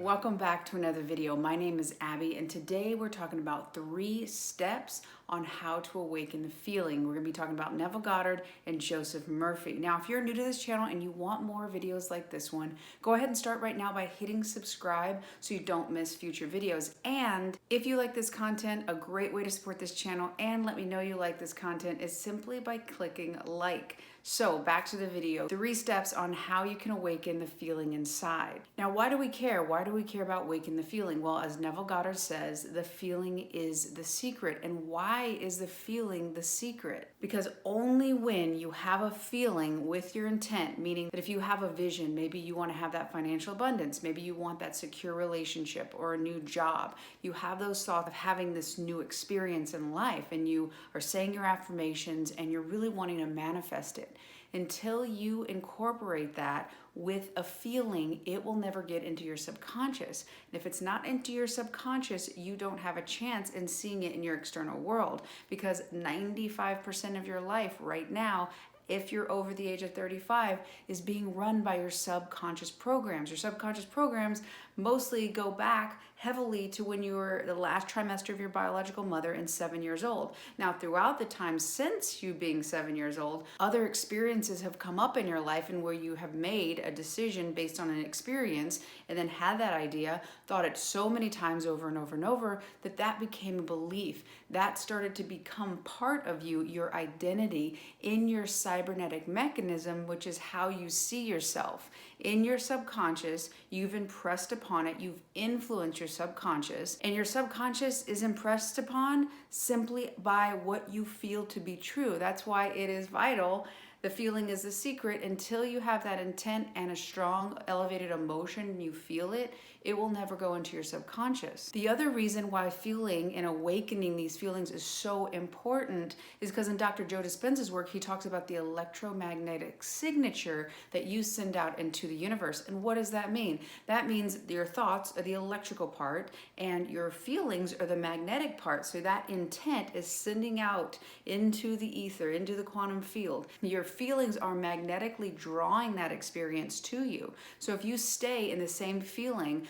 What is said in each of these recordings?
Welcome back to another video. My name is Abby, and today we're talking about 3 steps on how to awaken the feeling. We're going to be talking about Neville Goddard and Joseph Murphy. Now, if you're new to this channel and you want more videos like this one, go ahead and start right now by hitting subscribe so you don't miss future videos. And if you like this content, a great way to support this channel and let me know you like this content is simply by clicking like. So back to the video, 3 steps on how you can awaken the feeling inside. Now, why do we care? Why do we care about awakening the feeling? Well, as Neville Goddard says, the feeling is the secret. And why is the feeling the secret? Because only when you have a feeling with your intent, meaning that if you have a vision, maybe you want to have that financial abundance, maybe you want that secure relationship or a new job, you have those thoughts of having this new experience in life and you are saying your affirmations and you're really wanting to manifest it. Until you incorporate that with a feeling, it will never get into your subconscious. And if it's not into your subconscious, you don't have a chance in seeing it in your external world, because 95% of your life right now, if you're over the age of 35, is being run by your subconscious programs. Your subconscious programs mostly go back heavily to when you were the last trimester of your biological mother and 7 years old. Now, throughout the time since you being 7 years old, other experiences have come up in your life and where you have made a decision based on an experience and then had that idea, thought it so many times over and over and over that that became a belief. That started to become part of you, your identity in your cybernetic mechanism, which is how you see yourself. In your subconscious, you've impressed upon it, you've influenced your subconscious, and your subconscious is impressed upon simply by what you feel to be true. That's why it is vital. The feeling is the secret. Until you have that intent and a strong elevated emotion and you feel it, it will never go into your subconscious. The other reason why feeling and awakening these feelings is so important is because in Dr. Joe Dispenza's work, he talks about the electromagnetic signature that you send out into the universe. And what does that mean? That means your thoughts are the electrical part and your feelings are the magnetic part. So that intent is sending out into the ether, into the quantum field. Your feelings are magnetically drawing that experience to you. So if you stay in the same feeling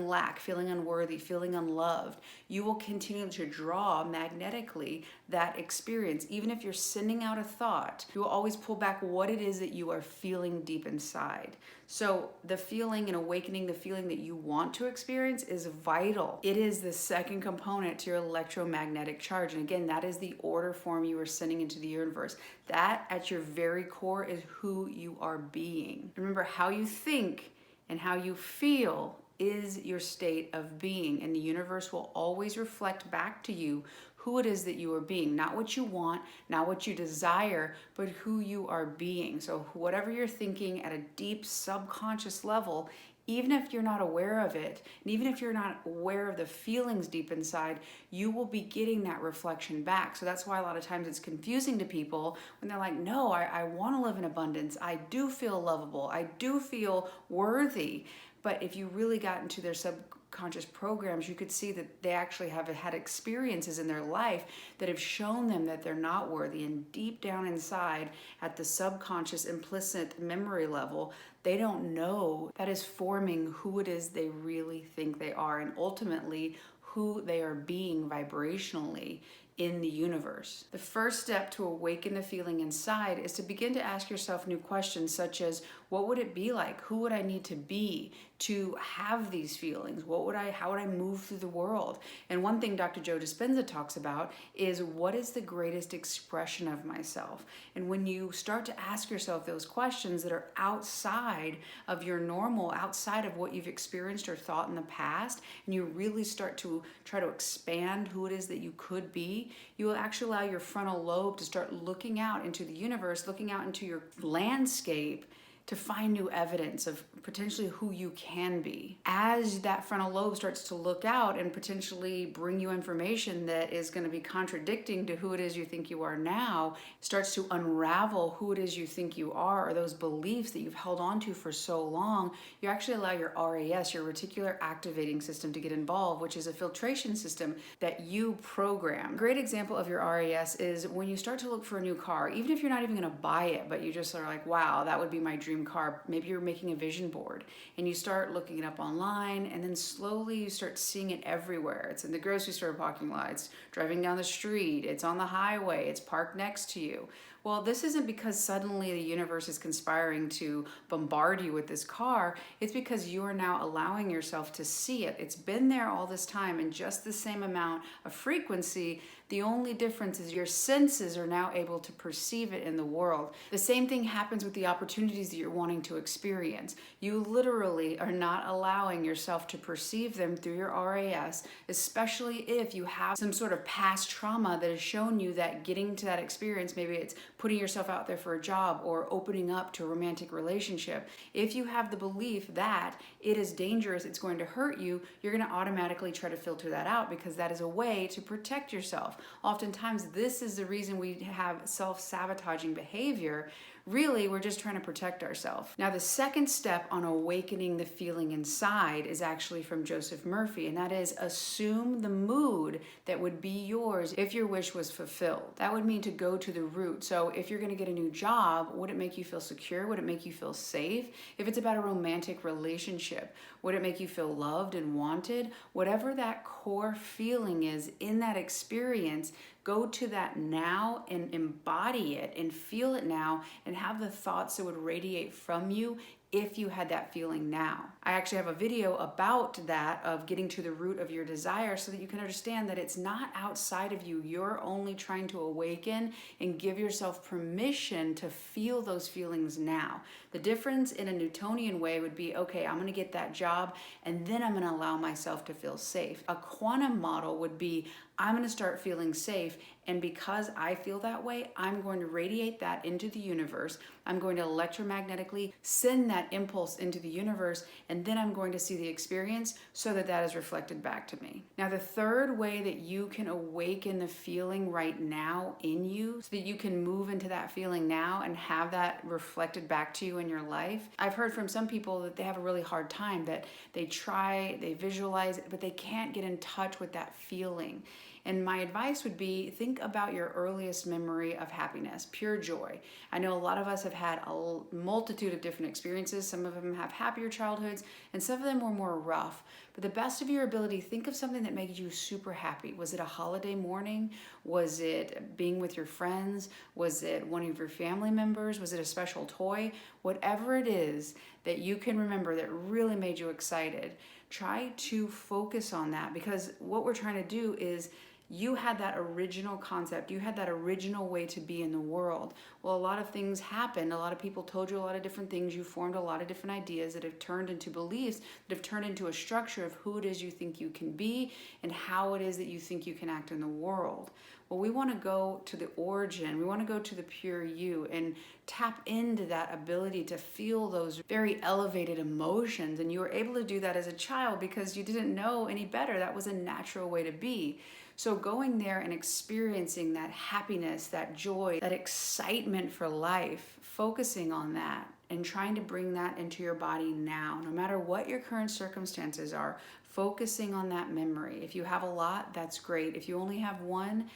lack, feeling unworthy, feeling unloved, you will continue to draw magnetically that experience. Even if you're sending out a thought, you will always pull back what it is that you are feeling deep inside. So the feeling and awakening the feeling that you want to experience is vital. It is the second component to your electromagnetic charge. And again, that is the order form you are sending into the universe. That at your very core is who you are being. Remember, how you think and how you feel is your state of being, and the universe will always reflect back to you who it is that you are being, not what you want, not what you desire, but who you are being. So whatever you're thinking at a deep subconscious level, even if you're not aware of it, and even if you're not aware of the feelings deep inside, you will be getting that reflection back. So that's why a lot of times it's confusing to people when they're like, no, I want to live in abundance. I do feel lovable. I do feel worthy. But if you really got into their subconscious programs, you could see that they actually have had experiences in their life that have shown them that they're not worthy. And deep down inside, at the subconscious implicit memory level, they don't know that is forming who it is they really think they are, and ultimately who they are being vibrationally in the universe. The first step to awaken the feeling inside is to begin to ask yourself new questions such as, what would it be like? Who would I need to be to have these feelings? How would I move through the world? And one thing Dr. Joe Dispenza talks about is, what is the greatest expression of myself? And when you start to ask yourself those questions that are outside of your normal, outside of what you've experienced or thought in the past, and you really start to try to expand who it is that you could be, you will actually allow your frontal lobe to start looking out into the universe, looking out into your landscape, to find new evidence of potentially who you can be. As that frontal lobe starts to look out and potentially bring you information that is going to be contradicting to who it is you think you are now, starts to unravel who it is you think you are, or those beliefs that you've held on to for so long, you actually allow your RAS, your Reticular Activating System, to get involved, which is a filtration system that you program. A great example of your RAS is when you start to look for a new car, even if you're not even going to buy it, but you just are like, wow, that would be my dream dream car. Maybe you're making a vision board and you start looking it up online, and then slowly you start seeing it everywhere. It's in the grocery store parking lot, it's driving down the street, it's on the highway, it's parked next to you. Well, this isn't because suddenly the universe is conspiring to bombard you with this car. It's because you are now allowing yourself to see it. It's been there all this time in just the same amount of frequency. The only difference is your senses are now able to perceive it in the world. The same thing happens with the opportunities that you're wanting to experience. You literally are not allowing yourself to perceive them through your RAS, especially if you have some sort of past trauma that has shown you that getting to that experience, maybe it's putting yourself out there for a job or opening up to a romantic relationship. If you have the belief that it is dangerous, it's going to hurt you, you're going to automatically try to filter that out because that is a way to protect yourself. Oftentimes, this is the reason we have self-sabotaging behavior. Really, we're just trying to protect ourselves. Now, the second step on awakening the feeling inside is actually from Joseph Murphy, and that is assume the mood that would be yours if your wish was fulfilled. That would mean to go to the root. So if you're going to get a new job, would it make you feel secure? Would it make you feel safe? If it's about a romantic relationship, would it make you feel loved and wanted? Whatever that core feeling is in that experience, go to that now and embody it and feel it now and have the thoughts that would radiate from you if you had that feeling now. I actually have a video about that, of getting to the root of your desire, so that you can understand that it's not outside of you. You're only trying to awaken and give yourself permission to feel those feelings now. The difference in a Newtonian way would be, okay, I'm gonna get that job and then I'm gonna allow myself to feel safe. A quantum model would be, I'm gonna start feeling safe, and because I feel that way, I'm going to radiate that into the universe. I'm going to electromagnetically send that impulse into the universe, and then I'm going to see the experience so that that is reflected back to me. Now, the third way that you can awaken the feeling right now in you, so that you can move into that feeling now and have that reflected back to you in your life. I've heard from some people that they have a really hard time, that they try, they visualize it, but they can't get in touch with that feeling. And my advice would be, think about your earliest memory of happiness, pure joy. I know a lot of us have had a multitude of different experiences. Some of them have happier childhoods, and some of them were more rough. But the best of your ability, think of something that made you super happy. Was it a holiday morning? Was it being with your friends? Was it one of your family members? Was it a special toy? Whatever it is that you can remember that really made you excited, try to focus on that, because what we're trying to do is, you had that original concept, you had that original way to be in the world. Well, a lot of things happened. A lot of people told you a lot of different things. You formed a lot of different ideas that have turned into beliefs, that have turned into a structure of who it is you think you can be and how it is that you think you can act in the world. Well, we want to go to the origin. We want to go to the pure you and tap into that ability to feel those very elevated emotions. And you were able to do that as a child because you didn't know any better. That was a natural way to be. So going there and experiencing that happiness, that joy, that excitement for life, focusing on that and trying to bring that into your body now, no matter what your current circumstances are, focusing on that memory. If you have a lot, that's great. If you only have one,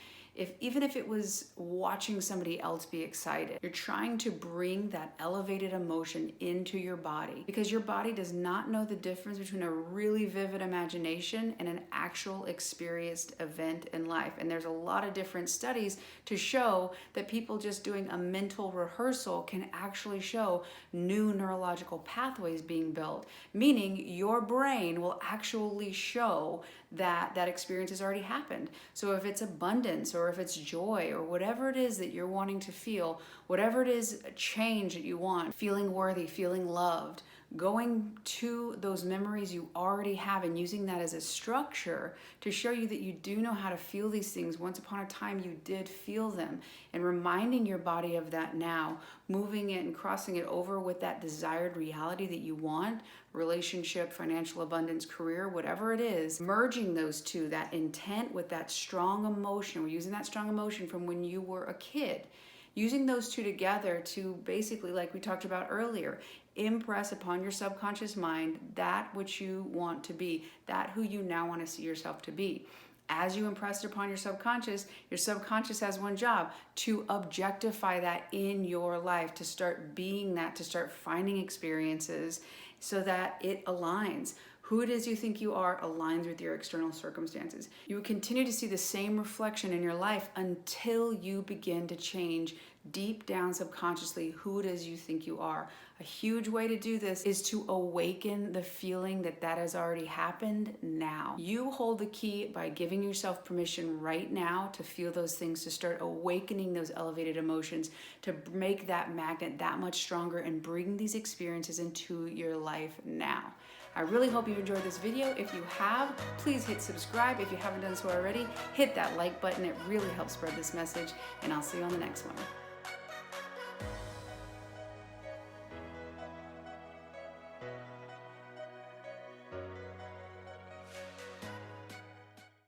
even if it was watching somebody else be excited, you're trying to bring that elevated emotion into your body, because your body does not know the difference between a really vivid imagination and an actual experienced event in life. And there's a lot of different studies to show that people just doing a mental rehearsal can actually show new neurological pathways being built, meaning your brain will actually show that that experience has already happened. So if it's abundance, or if it's joy, or whatever it is that you're wanting to feel, whatever it is, a change that you want, feeling worthy, feeling loved, going to those memories you already have and using that as a structure to show you that you do know how to feel these things. Once upon a time you did feel them, and reminding your body of that now, moving it and crossing it over with that desired reality that you want, relationship, financial abundance, career, whatever it is, merging those two, that intent with that strong emotion. We're using that strong emotion from when you were a kid, using those two together to basically, like we talked about earlier, impress upon your subconscious mind that which you want to be, that who you now want to see yourself to be. As you impress it upon your subconscious has one job: to objectify that in your life, to start being that, to start finding experiences so that it aligns. Who it is you think you are aligns with your external circumstances. You will continue to see the same reflection in your life until you begin to change deep down subconsciously who it is you think you are. A huge way to do this is to awaken the feeling that that has already happened now. You hold the key by giving yourself permission right now to feel those things, to start awakening those elevated emotions, to make that magnet that much stronger and bring these experiences into your life now. I really hope you enjoyed this video. If you have, please hit subscribe. If you haven't done so already, hit that like button. It really helps spread this message, and I'll see you on the next one.